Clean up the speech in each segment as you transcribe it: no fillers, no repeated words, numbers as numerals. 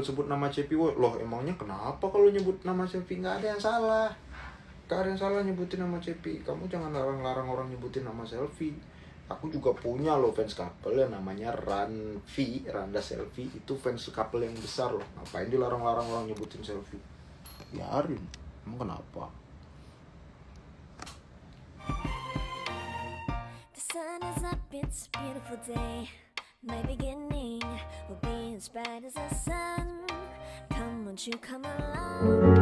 sebut-sebut nama Cepi. Loh emangnya kenapa kalau nyebut nama Cepi? Nggak ada yang salah. Nggak ada yang salah nyebutin nama Cepi. Kamu jangan larang-larang orang nyebutin nama Selfie. Aku juga punya loh fans couple yang namanya Ranvi, Randa Selfie. Itu fans couple yang besar loh. Ngapain dilarang-larang orang nyebutin Selfie? Biarin. Emang kenapa? The sun is up, it's a beautiful day. My beginning will be as bright as the sun. Come, won't you come along?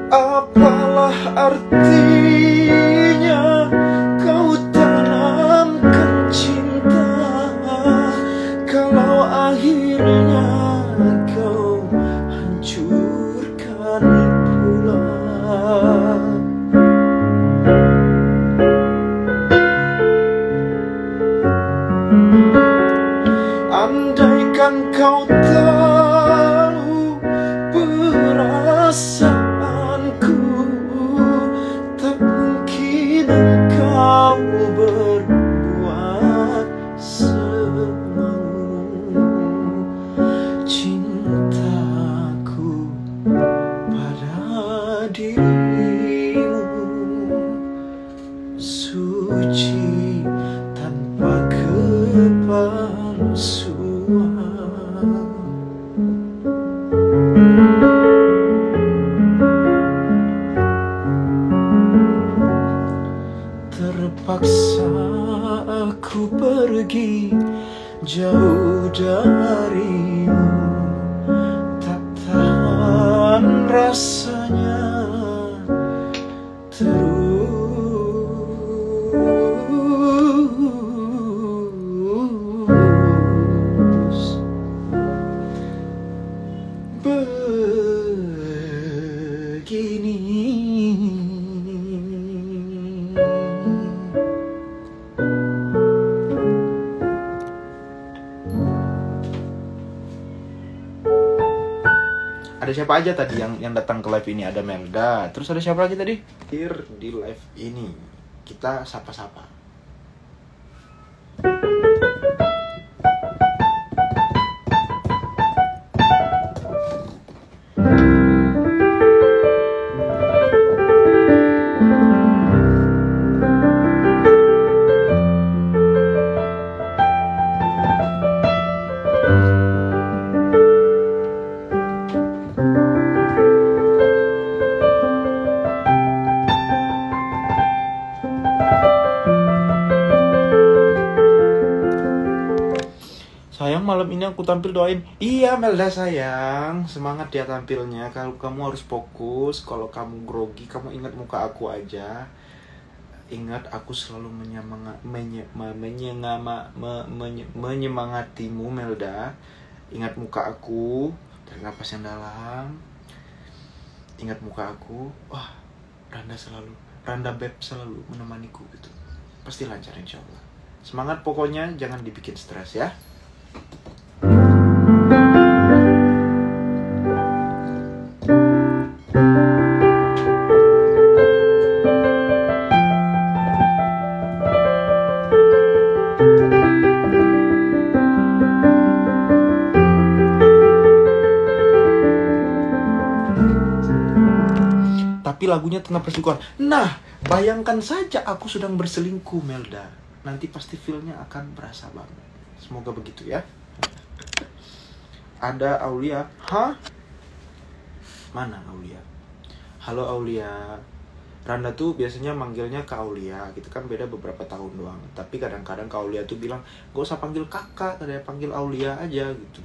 Apalah artinya kau tanamkan cinta kalau akhirnya kau hancurkan pula. Andaikan kau tahu perasaanku, tak mungkin engkau berbuat semau. Cintaku pada dirimu suci tanpa kepalsuan. Terpaksa aku pergi jauh darimu, tak tahan rasanya terus begini. Ada siapa aja tadi yang datang ke live ini? Ada Melda, terus ada siapa lagi tadi? Here di live ini kita sapa-sapa. Sayang, malam ini aku tampil, doain. Iya Melda sayang, semangat ya tampilnya. Kalau kamu harus fokus, kalau kamu grogi, kamu ingat muka aku aja. Ingat aku selalu menyemangatimu Melda. Ingat muka aku, tarik napas yang dalam. Ingat muka aku. Wah, Randa Beb selalu menemaniku gitu. Pasti lancar insya Allah. Semangat pokoknya, jangan dibikin stres ya. Tapi lagunya tentang perselingkuhan. Nah, bayangkan saja aku sedang berselingkuh Melda. Nanti pasti feel-nya akan berasa banget. Semoga begitu ya. Ada Aulia. Hah? Mana Aulia? Halo Aulia. Randa tuh biasanya manggilnya Kak Aulia. Gitu kan, beda beberapa tahun doang. Tapi kadang-kadang Kak Aulia tuh bilang, gak usah panggil kakak, kadang panggil Aulia aja gitu.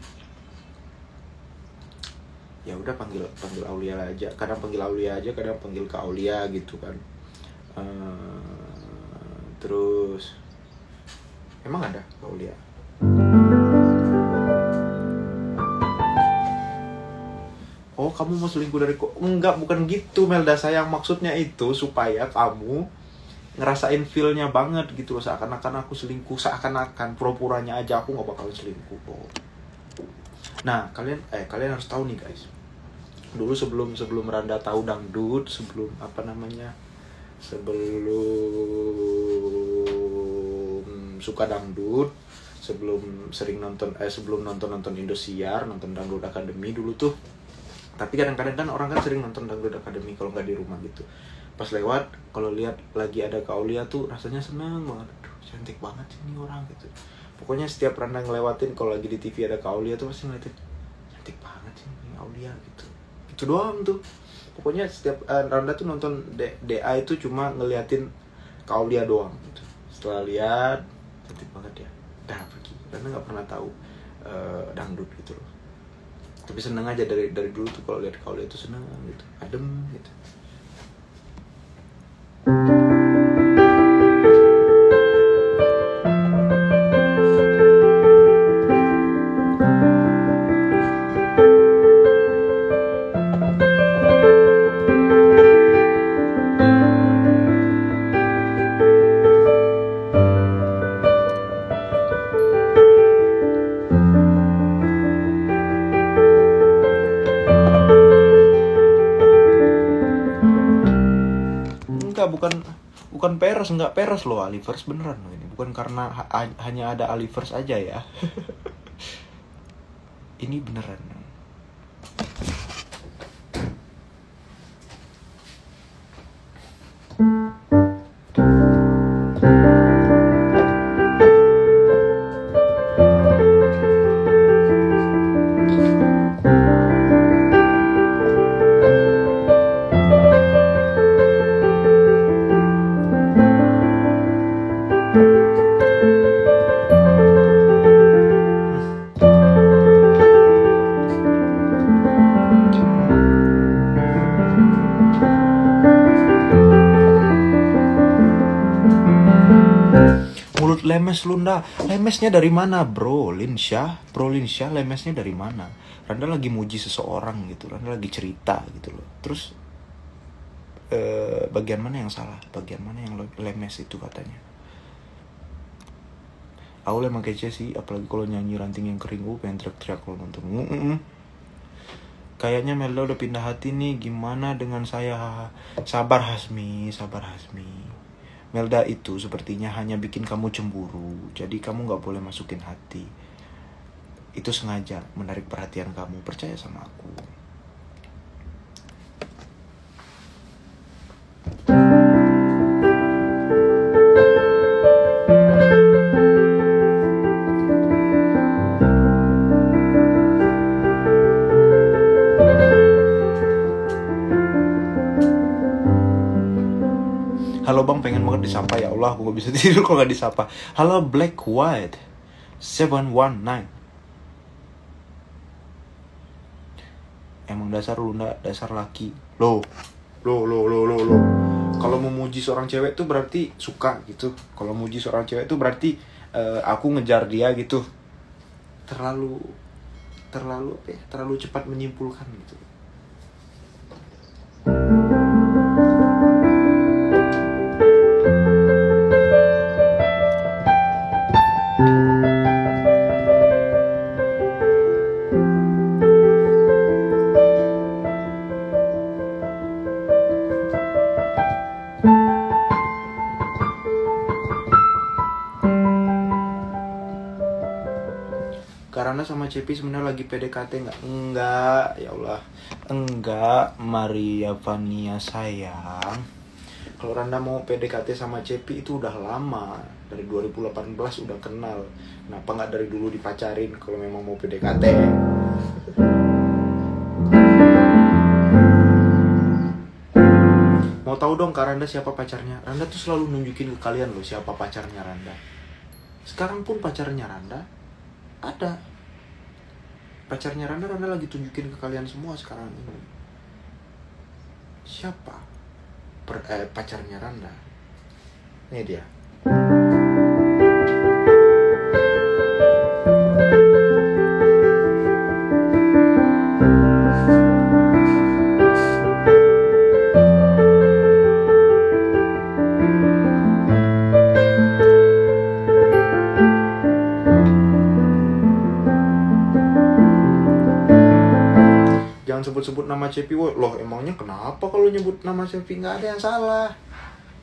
Ya udah panggil Aulia aja. Kadang panggil Aulia aja, kadang panggil Kak Aulia gitu kan. Terus emang ada Kak Aulia? Oh, kamu mau selingkuh dari kok? Enggak, bukan gitu Melda sayang. Maksudnya itu supaya kamu ngerasain feel-nya banget gitu loh, seakan-akan aku selingkuh, seakan-akan pura-puranya aja aku nggak bakalan selingkuh kok. Nah kalian harus tahu nih guys, dulu sebelum Randa tahu dangdut, sebelum suka dangdut, sebelum nonton Indosiar, nonton Dangdut Academy dulu tuh. Tapi kadang-kadang kan orang kan sering nonton Dangdut Academy kalau nggak di rumah gitu. Pas lewat, kalau lihat lagi ada Kak Aulia tuh rasanya seneng banget. Aduh, cantik banget sih ini orang gitu. Pokoknya setiap Randa ngelewatin, kalau lagi di TV ada Kak Aulia tuh pasti ngeliatin, cantik banget sih ini Aulia gitu. Itu doang tuh. Pokoknya setiap Randa tuh nonton DA itu cuma ngeliatin Kak Aulia doang gitu. Setelah lihat, cantik banget ya, dah pergi. Randa nggak pernah tahu dangdut gitu loh. Tapi seneng aja dari dulu tuh kalau lihat Kak Aulia tuh seneng gitu, adem gitu. Bukan peres, nggak peres loh, Alivers beneran loh ini. Bukan karena hanya ada Alivers aja ya. Ini beneran. Lemes Lunda, lemesnya dari mana bro? Linsya, lemesnya dari mana? Randa lagi muji seseorang gitu, Randa lagi cerita gitu loh. Terus bagian mana yang salah? Bagian mana yang lemes itu katanya? Aku emang kece sih, apalagi kalau nyanyi Ranting yang Kering, pengen teriak-teriak kalau nonton. Kayaknya Melda udah pindah hati nih, gimana dengan saya? Sabar Hasmi. Melda itu sepertinya hanya bikin kamu cemburu, jadi kamu gak boleh masukin hati. Itu sengaja menarik perhatian kamu, percaya sama aku. Halo bang, pengen banget disapa, ya Allah aku gak bisa tidur kalau gak disapa. Halo Black White 719. Emang dasar Lunda, dasar laki. Lo. Kalau memuji seorang cewek tuh berarti suka gitu. Kalau muji seorang cewek tuh berarti aku ngejar dia gitu. Terlalu cepat menyimpulkan gitu. Karena sama Cepi sebenarnya lagi PDKT nggak? Enggak, ya Allah. Enggak, Maria Vania sayang. Kalau Randa mau PDKT sama Cepi itu udah lama. Dari 2018 udah kenal. Kenapa nggak dari dulu dipacarin kalau memang mau PDKT? Mau tahu dong Kak Randa siapa pacarnya? Randa tuh selalu nunjukin ke kalian loh siapa pacarnya Randa. Sekarang pun pacarnya Randa ada. Pacarnya Randa lagi tunjukin ke kalian semua sekarang ini. Siapa pacarnya Randa? Ini dia. sebut-sebut nama Cepi. Loh emangnya kenapa kalau nyebut nama Cepi? Nggak ada yang salah.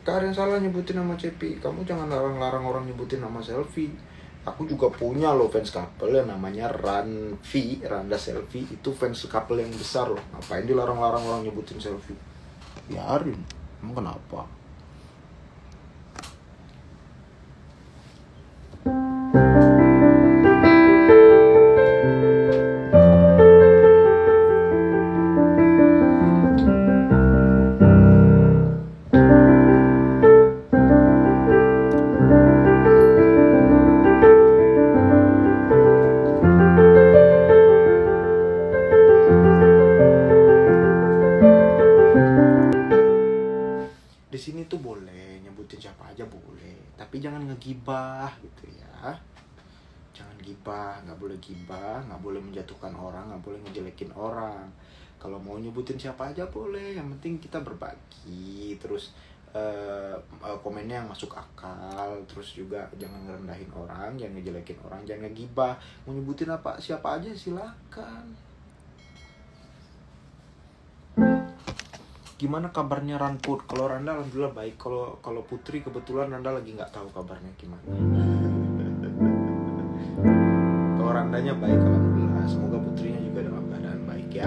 Nggak ada yang salah nyebutin nama Cepi. Kamu jangan larang-larang orang nyebutin nama Selfie. Aku juga punya loh fans couple yang namanya Ranvi, Randa Selfie. Itu fans couple yang besar loh. Ngapain dilarang-larang orang nyebutin Selfie? Biarin. Emang kenapa? Di sini tuh boleh nyebutin siapa aja boleh, tapi jangan ngegibah gitu ya. Jangan gibah, nggak boleh gibah, nggak boleh menjatuhkan orang, nggak boleh ngejelekin orang. Kalau mau nyebutin siapa aja boleh, yang penting kita berbagi, terus komennya yang masuk akal, terus juga jangan ngerendahin orang, jangan ngejelekin orang, jangan ngegibah. Mau nyebutin siapa aja silakan. Gimana kabarnya Ranput? Kalau Randa alhamdulillah baik. Kalau Putri kebetulan Randa lagi nggak tahu kabarnya gimana. Kalau Randanya baik alhamdulillah. Semoga Putrinya juga dalam keadaan baik ya.